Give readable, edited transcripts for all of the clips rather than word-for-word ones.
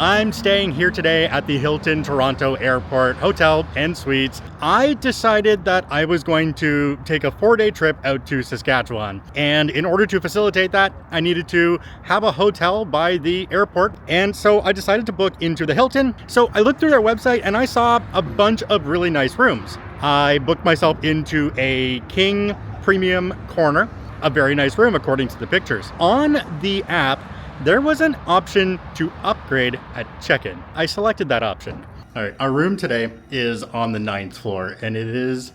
I'm staying here today at the Hilton Toronto Airport Hotel and Suites. I decided that I was going to take a 4-day trip out to Saskatchewan. And in order to facilitate that, I needed to have a hotel by the airport. And so I decided to book into the Hilton. So I looked through their website and I saw a bunch of really nice rooms. I booked myself into a king premium corner, a very nice room according to the pictures. On the app, there was an option to upgrade at check-in. I selected that option. All right, our room today is on the 9th floor and it is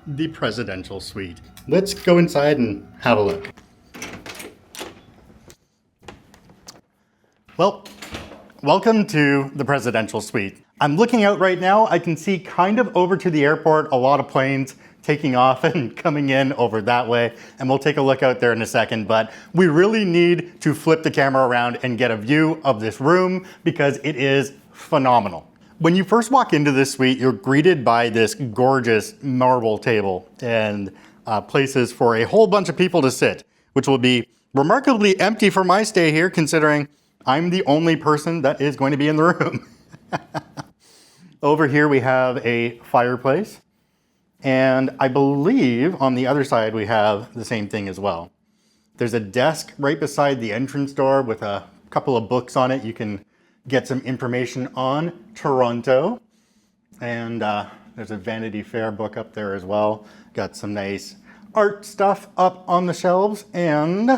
the presidential suite. Let's go inside and have a look. Well, welcome to the presidential suite. I'm looking out right now. I can see kind of over to the airport, a lot of planes taking off and coming in over that way. And we'll take a look out there in a second, but we really need to flip the camera around and get a view of this room because it is phenomenal. When you first walk into this suite, you're greeted by this gorgeous marble table and places for a whole bunch of people to sit, which will be remarkably empty for my stay here, considering I'm the only person that is going to be in the room. Over here we have a fireplace. And I believe on the other side, we have the same thing as well. There's a desk right beside the entrance door with a couple of books on it. You can get some information on Toronto. And there's a Vanity Fair book up there as well. Got some nice art stuff up on the shelves and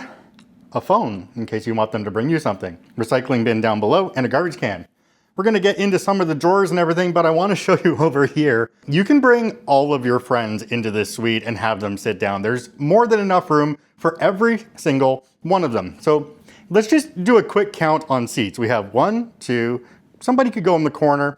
a phone in case you want them to bring you something. Recycling bin down below and a garbage can. We're gonna get into some of the drawers and everything, but I wanna show you over here. You can bring all of your friends into this suite and have them sit down. There's more than enough room for every single one of them. So let's just do a quick count on seats. We have 1, 2, somebody could go in the corner.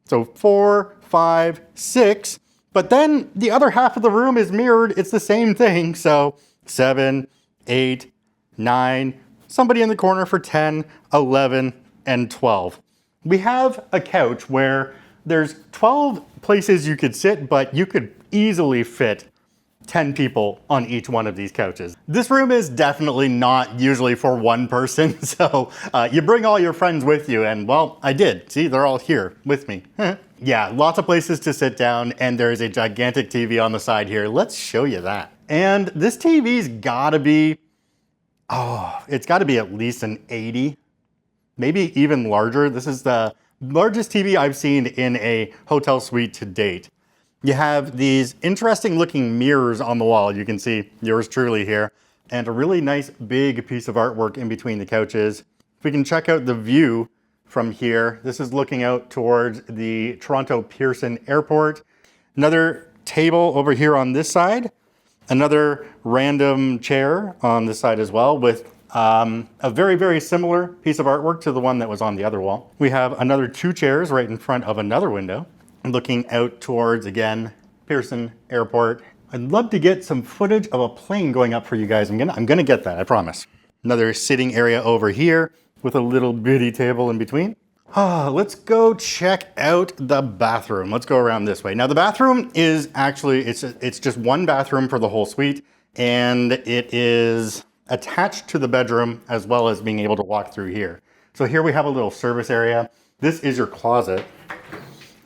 So 4, 5, 6, but then the other half of the room is mirrored. It's the same thing. So 7, 8, 9, somebody in the corner for 10, 11, and 12. We have a couch where there's 12 places you could sit, but you could easily fit 10 people on each one of these couches. This room is definitely not usually for one person, so you bring all your friends with you, and well, I did. See, they're all here with me. Yeah, lots of places to sit down, and there's a gigantic TV on the side here. Let's show you that. And this TV's gotta be, it's gotta be at least an 80. Maybe even larger. This is the largest TV I've seen in a hotel suite to date. You have these interesting looking mirrors on the wall. You can see yours truly here, and a really nice big piece of artwork in between the couches. If we can check out the view from here, this is looking out towards the Toronto Pearson Airport. Another table over here on this side, another random chair on this side as well with a very, very similar piece of artwork to the one that was on the other wall. We have another 2 chairs right in front of another window, looking out towards, again, Pearson Airport. I'd love to get some footage of a plane going up for you guys. I'm gonna get that, I promise. Another sitting area over here with a little bitty table in between. Let's go check out the bathroom. Let's go around this way. Now the bathroom is actually, it's just one bathroom for the whole suite, and it is attached to the bedroom as well as being able to walk through here. So here we have a little service area. This is your closet.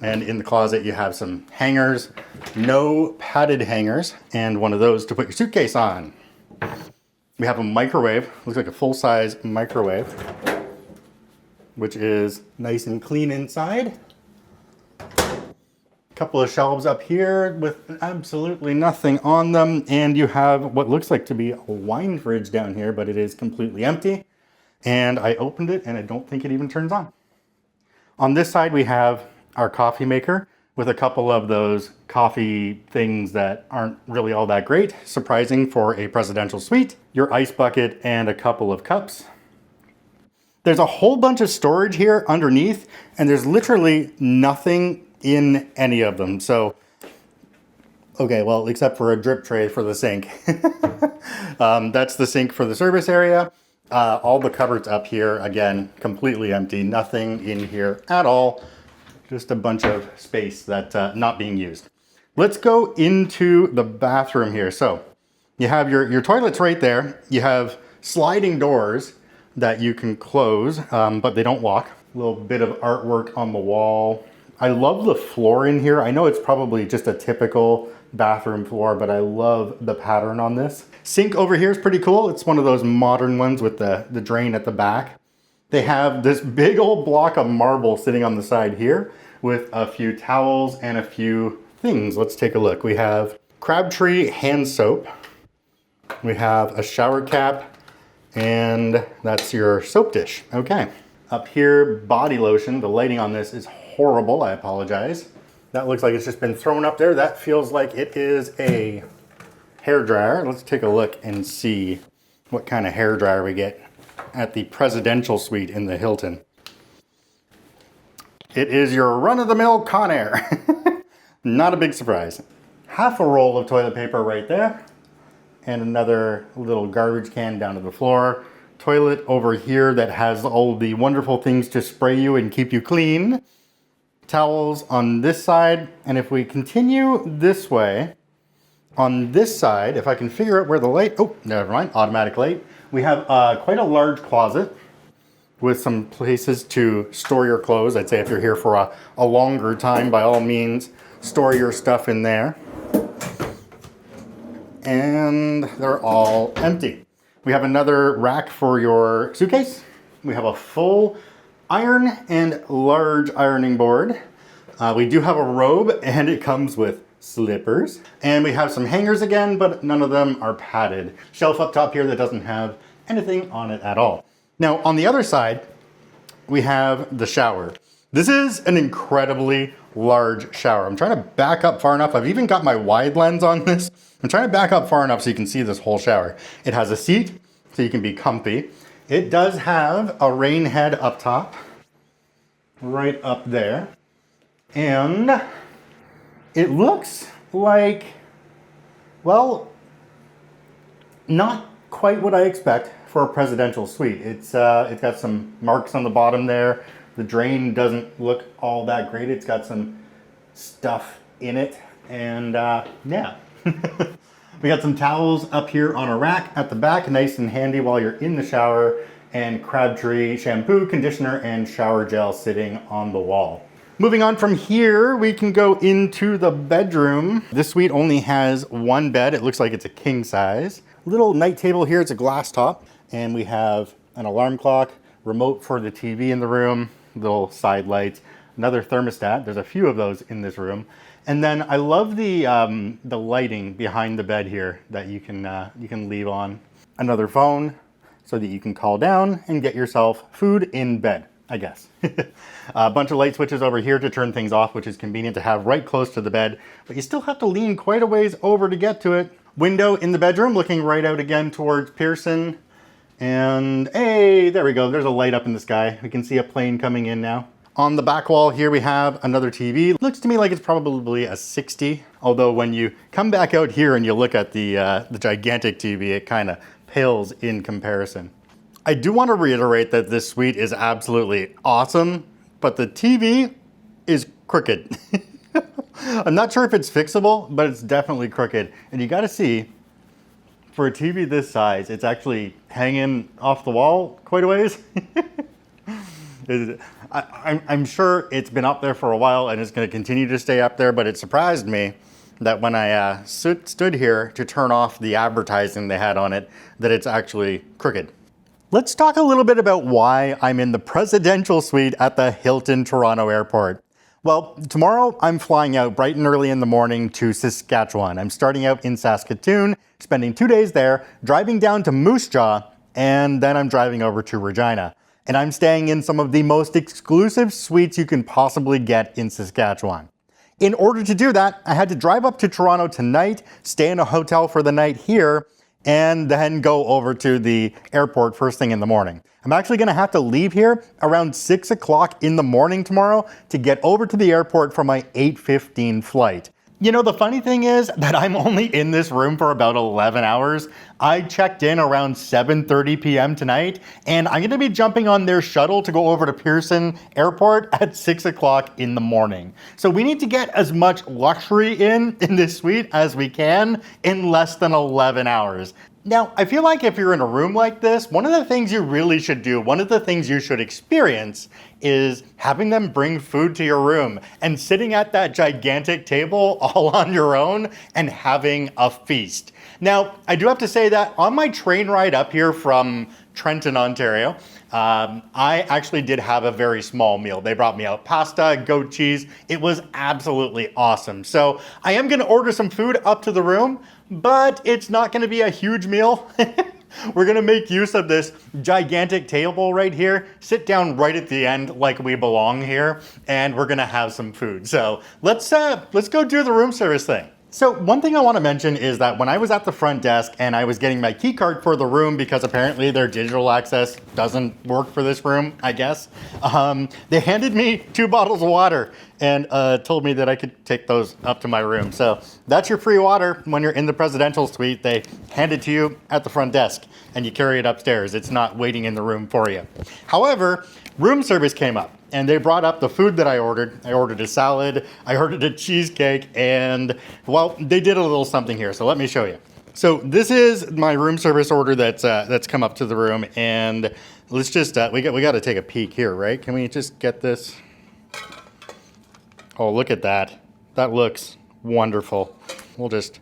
And in the closet you have some hangers, no padded hangers, and one of those to put your suitcase on. We have a microwave, looks like a full-size microwave, which is nice and clean inside. Couple of shelves up here with absolutely nothing on them, and you have what looks like to be a wine fridge down here, but it is completely empty. And I opened it and I don't think it even turns on. On this side we have our coffee maker with a couple of those coffee things that aren't really all that great, surprising for a presidential suite. Your ice bucket and a couple of cups. There's a whole bunch of storage here underneath, and there's literally nothing in any of them. So, okay, well, except for a drip tray for the sink. That's the sink for the service area. All the cupboards up here, again, completely empty. Nothing in here at all. Just a bunch of space that's not being used. Let's go into the bathroom here. So you have your toilets right there. You have sliding doors that you can close, but they don't lock. A little bit of artwork on the wall. I love the floor in here. I know it's probably just a typical bathroom floor, but I love the pattern on this. Sink over here is pretty cool. It's one of those modern ones with the drain at the back. They have this big old block of marble sitting on the side here with a few towels and a few things. Let's take a look. We have Crabtree hand soap. We have a shower cap, and that's your soap dish. Okay. Up here, body lotion. The lighting on this is horrible. I apologize. That looks like it's just been thrown up there. That feels like it is a hair dryer. Let's take a look and see what kind of hair dryer we get at the presidential suite in the Hilton. It is your run-of-the-mill Conair. Not a big surprise. Half a roll of toilet paper right there, and another little garbage can down to the floor. Toilet over here that has all the wonderful things to spray you and keep you clean. Towels on this side, and if we continue this way, on this side, if I can figure out where the light, oh, never mind, automatic light. We have quite a large closet with some places to store your clothes. I'd say if you're here for a longer time, by all means, store your stuff in there. And they're all empty. We have another rack for your suitcase. We have a full iron and large ironing board. We do have a robe, and it comes with slippers. And we have some hangers again, but none of them are padded. Shelf up top here that doesn't have anything on it at all. Now, on the other side, we have the shower. This is an incredibly large shower. I'm trying to back up far enough. I've even got my wide lens on this. I'm trying to back up far enough so you can see this whole shower. It has a seat, so you can be comfy. It does have a rain head up top, right up there. And it looks like, well, not quite what I expect for a presidential suite. It's got some marks on the bottom there. The drain doesn't look all that great. It's got some stuff in it. And yeah. We got some towels up here on a rack at the back, nice and handy while you're in the shower, and Crabtree shampoo, conditioner, and shower gel sitting on the wall. Moving on from here, we can go into the bedroom. This suite only has one bed. It looks like it's a king size. Little night table here, it's a glass top, and we have an alarm clock, remote for the TV in the room, little side lights, another thermostat. There's a few of those in this room. And then I love the lighting behind the bed here that you can leave on. Another phone so that you can call down and get yourself food in bed, I guess. A bunch of light switches over here to turn things off, which is convenient to have right close to the bed, but you still have to lean quite a ways over to get to it. Window in the bedroom looking right out again towards Pearson. And hey, there we go. There's a light up in the sky. We can see a plane coming in now. On the back wall here, we have another TV. Looks to me like it's probably a 60. Although when you come back out here and you look at the gigantic TV, it kind of pales in comparison. I do want to reiterate that this suite is absolutely awesome, but the TV is crooked. I'm not sure if it's fixable, but it's definitely crooked. And you got to see, for a TV this size, it's hanging off the wall quite a ways. I'm sure it's been up there for a while and it's going to continue to stay up there, but it surprised me that when I stood here to turn off the advertising they had on it, that it's actually crooked. Let's talk a little bit about why I'm in the presidential suite at the Hilton Toronto Airport. Well, tomorrow I'm flying out bright and early in the morning to Saskatchewan. I'm starting out in Saskatoon, spending 2 days there, driving down to Moose Jaw, and then I'm driving over to Regina. And I'm staying in some of the most exclusive suites you can possibly get in Saskatchewan. In order to do that, I had to drive up to Toronto tonight, stay in a hotel for the night here, and then go over to the airport first thing in the morning. I'm actually going to have to leave here around 6 o'clock in the morning tomorrow to get over to the airport for my 8:15 flight. You know, the funny thing is that I'm only in this room for about 11 hours. I checked in around 7:30 p.m. tonight, and I'm going to be jumping on their shuttle to go over to Pearson Airport at 6 o'clock in the morning. So we need to get as much luxury in this suite as we can in less than 11 hours. Now, I feel like if you're in a room like this, one of the things you really should do, one of the things you should experience is having them bring food to your room and sitting at that gigantic table all on your own and having a feast. Now, I do have to say that on my train ride up here from Trenton, Ontario, I actually did have a very small meal. They brought me out pasta, goat cheese. It was absolutely awesome. So I am gonna order some food up to the room, but it's not gonna be a huge meal. We're gonna make use of this gigantic table right here, sit down right at the end like we belong here, and we're gonna have some food. So let's go do the room service thing. So one thing I want to mention is that when I was at the front desk and I was getting my key card for the room, because apparently their digital access doesn't work for this room, I guess, they handed me 2 bottles of water and told me that I could take those up to my room. So that's your free water when you're in the presidential suite. They hand it to you at the front desk and you carry it upstairs. It's not waiting in the room for you. However, room service came up and they brought up the food that I ordered. I ordered a salad, I ordered a cheesecake, and well, they did a little something here. So let me show you. So this is my room service order that's come up to the room, and let's just we got to take a peek here, right? Can we just get this? Oh, look at that. That looks wonderful. We'll just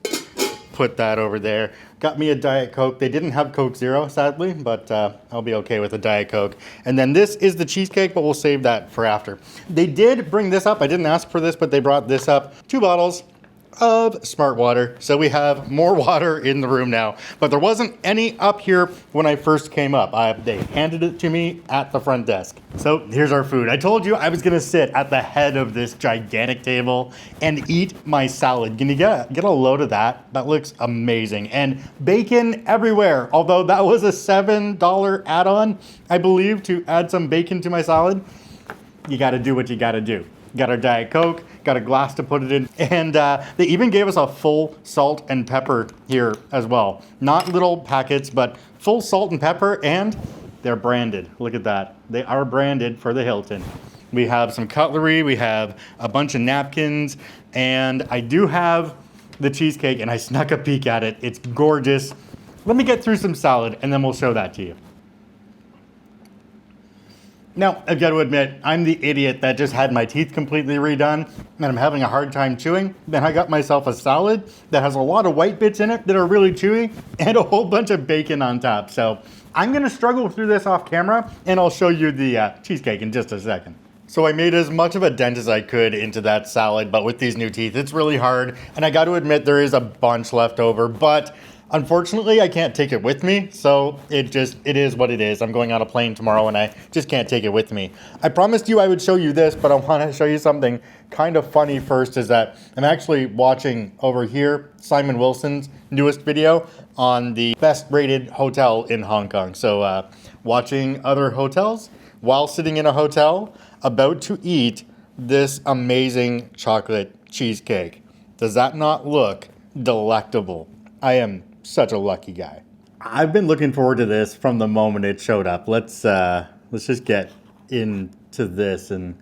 put that over there. Got me a Diet Coke. They didn't have Coke Zero, sadly, but I'll be okay with a Diet Coke. And then this is the cheesecake, but we'll save that for after. They did bring this up. I didn't ask for this, but they brought this up. 2 bottles of Smart Water. So we have more water in the room now, but there wasn't any up here when I first came up. They handed it to me at the front desk. So here's our food. I told you I was gonna sit at the head of this gigantic table and eat my salad. Can you get a load of that? That looks amazing. And bacon everywhere. Although that was a $7 add-on, I believe, to add some bacon to my salad. You gotta do what you gotta do. Got our Diet Coke, got a glass to put it in, and they even gave us a full salt and pepper here as well. Not little packets, but full salt and pepper, and they're branded. Look at that. They are branded for the Hilton. We have some cutlery, we have a bunch of napkins, and I do have the cheesecake, and I snuck a peek at it. It's gorgeous. Let me get through some salad, and then we'll show that to you. Now, I've got to admit, I'm the idiot that just had my teeth completely redone and I'm having a hard time chewing. Then I got myself a salad that has a lot of white bits in it that are really chewy and a whole bunch of bacon on top. So I'm gonna struggle through this off camera and I'll show you the cheesecake in just a second. So I made as much of a dent as I could into that salad, but with these new teeth, it's really hard. And I got to admit, there is a bunch left over, but unfortunately, I can't take it with me, so it is what it is. I'm going on a plane tomorrow and I just can't take it with me. I promised you I would show you this, but I want to show you something kind of funny first, is that I'm actually watching over here Simon Wilson's newest video on the best rated hotel in Hong Kong. So watching other hotels while sitting in a hotel, about to eat this amazing chocolate cheesecake. Does that not look delectable? I am such a lucky guy. I've been looking forward to this from the moment it showed up. Let's just get into this and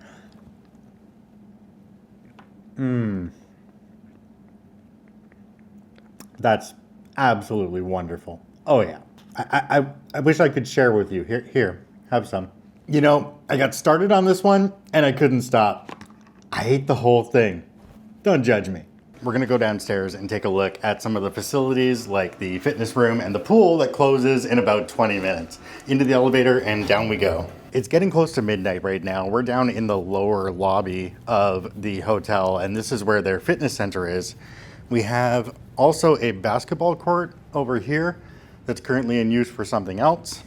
that's absolutely wonderful. Oh yeah. I wish I could share with you. Here, have some. You know, I got started on this one and I couldn't stop. I ate the whole thing. Don't judge me. We're gonna go downstairs and take a look at some of the facilities like the fitness room and the pool that closes in about 20 minutes. Into the elevator and down we go. It's getting close to midnight right now. We're down in the lower lobby of the hotel and this is where their fitness center is. We have also a basketball court over here that's currently in use for something else,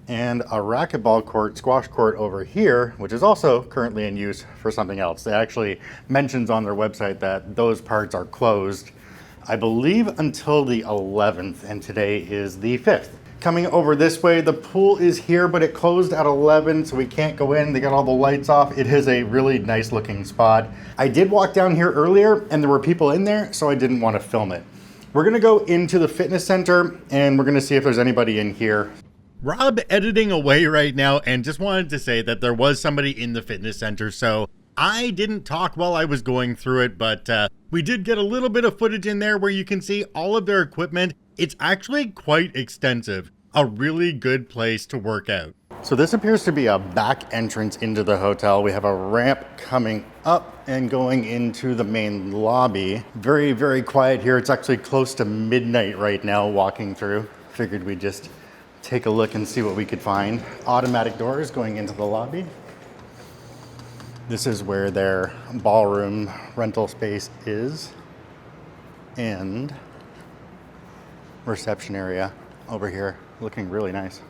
and a racquetball court, squash court over here, which is also currently in use for something else. It actually mentions on their website that those parts are closed, I believe, until the 11th, and today is the 5th. Coming over this way, the pool is here, but it closed at 11, so we can't go in. They got all the lights off. It is a really nice looking spot. I did walk down here earlier, and there were people in there, so I didn't want to film it. We're gonna go into the fitness center, and we're gonna see if there's anybody in here. Rob editing away right now and just wanted to say that there was somebody in the fitness center, so I didn't talk while I was going through it, but we did get a little bit of footage in there where you can see all of their equipment. It's actually quite extensive. A really good place to work out. So this appears to be a back entrance into the hotel. We have a ramp coming up and going into the main lobby. Very, very quiet here. It's actually close to midnight right now walking through. Figured we'd just take a look and see what we could find. Automatic doors going into the lobby. This is where their ballroom rental space is. And reception area over here, looking really nice.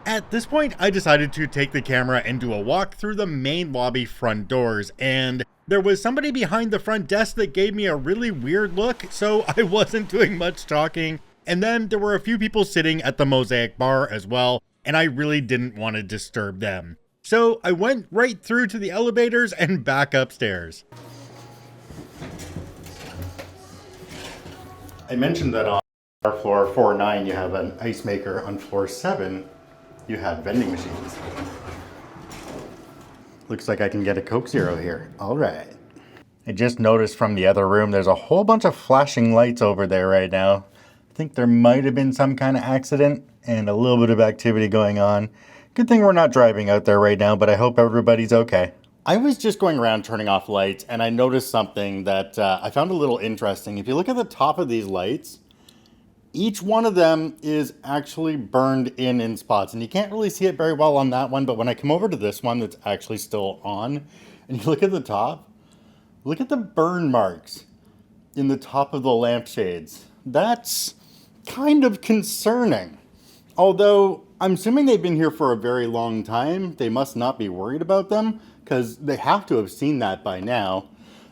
At this point, I decided to take the camera and do a walk through the main lobby front doors, and there was somebody behind the front desk that gave me a really weird look, so I wasn't doing much talking. And then there were a few people sitting at the Mosaic bar as well, and I really didn't want to disturb them. So I went right through to the elevators and back upstairs. I mentioned that on floor 4-9 you have an ice maker. On floor 7 you have vending machines. Looks like I can get a Coke Zero here. All right. I just noticed from the other room there's a whole bunch of flashing lights over there right now. I think there might have been some kind of accident and a little bit of activity going on. Good thing we're not driving out there right now, but I hope everybody's okay. I was just going around turning off lights and I noticed something that I found a little interesting. If you look at the top of these lights, each one of them is actually burned in spots, and you can't really see it very well on that one, but when I come over to this one that's actually still on, and you look at the top, look at the burn marks in the top of the lampshades. That's kind of concerning. Although I'm assuming they've been here for a very long time, they must not be worried about them, because they have to have seen that by now.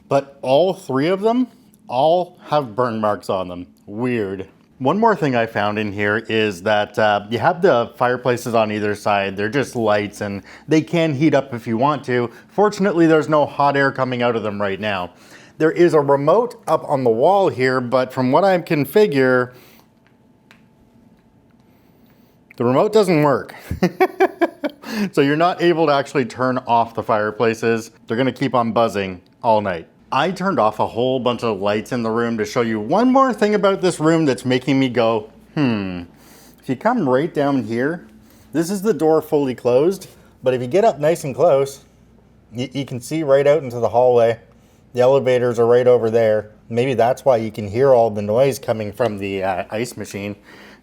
But all 3 of them all have burn marks on them. Weird. One more thing I found in here is that you have the fireplaces on either side. They're just lights and they can heat up if you want to. Fortunately, there's no hot air coming out of them right now. There is a remote up on the wall here, but from what I can figure, the remote doesn't work. So you're not able to actually turn off the fireplaces. They're gonna keep on buzzing all night. I turned off a whole bunch of lights in the room to show you one more thing about this room that's making me go, If you come right down here, this is the door fully closed, but if you get up nice and close, you can see right out into the hallway. The elevators are right over there. Maybe that's why you can hear all the noise coming from the ice machine,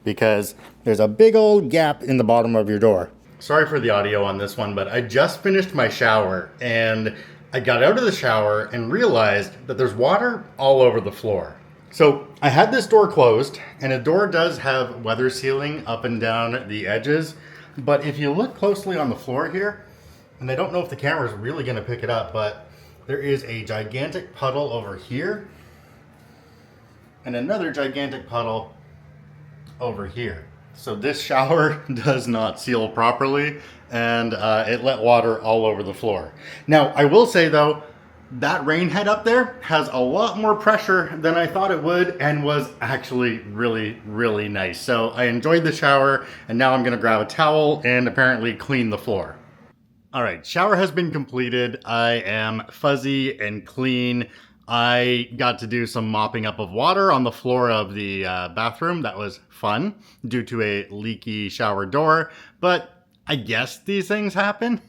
because there's a big old gap in the bottom of your door. Sorry for the audio on this one, but I just finished my shower and I got out of the shower and realized that there's water all over the floor. So I had this door closed, and a door does have weather sealing up and down the edges. But if you look closely on the floor here, and I don't know if the camera is really going to pick it up, but there is a gigantic puddle over here and another gigantic puddle over here. So this shower does not seal properly, and it let water all over the floor. Now, I will say though, that rain head up there has a lot more pressure than I thought it would, and was actually really, really nice. So I enjoyed the shower, and now I'm gonna grab a towel and apparently clean the floor. All right, shower has been completed. I am fuzzy and clean. I got to do some mopping up of water on the floor of the bathroom. That was fun due to a leaky shower door, but I guess these things happen.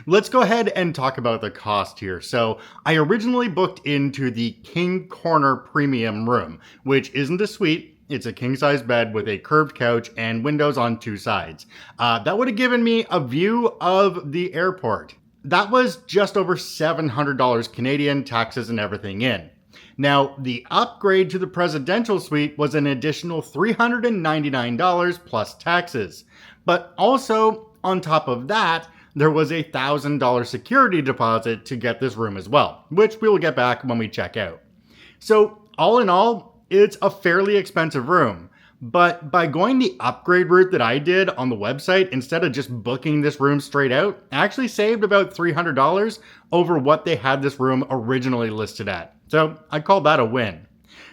Let's go ahead and talk about the cost here. So I originally booked into the King Corner Premium room, which isn't a suite. It's a king-size bed with a curved couch and windows on 2 sides. That would have given me a view of the airport. That was just over $700 Canadian, taxes and everything in. Now, the upgrade to the presidential suite was an additional $399 plus taxes. But also, on top of that, there was a $1,000 security deposit to get this room as well, which we will get back when we check out. So, all in all, it's a fairly expensive room. But by going the upgrade route that I did on the website, instead of just booking this room straight out, I actually saved about $300 over what they had this room originally listed at. So I call that a win.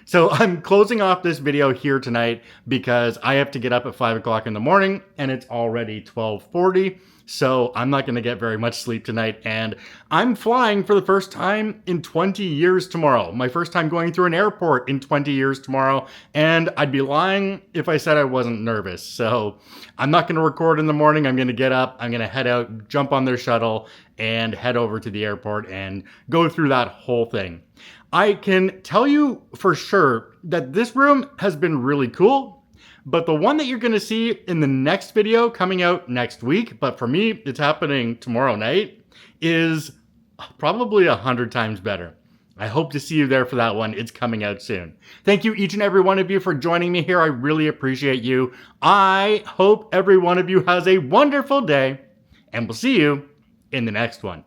So I'm closing off this video here tonight because I have to get up at 5 o'clock in the morning and it's already 12:40. so I'm not going to get very much sleep tonight, and I'm flying for the first time in 20 years tomorrow. My first time going through an airport in 20 years tomorrow, and I'd be lying if I said I wasn't nervous. So I'm not going to record in the morning. I'm going to get up, I'm going to head out, jump on their shuttle, and head over to the airport and go through that whole thing. I can tell you for sure that this room has been really cool. But the one that you're going to see in the next video coming out next week, but for me, it's happening tomorrow night, is probably 100 times better. I hope to see you there for that one. It's coming out soon. Thank you, each and every one of you, for joining me here. I really appreciate you. I hope every one of you has a wonderful day, and we'll see you in the next one.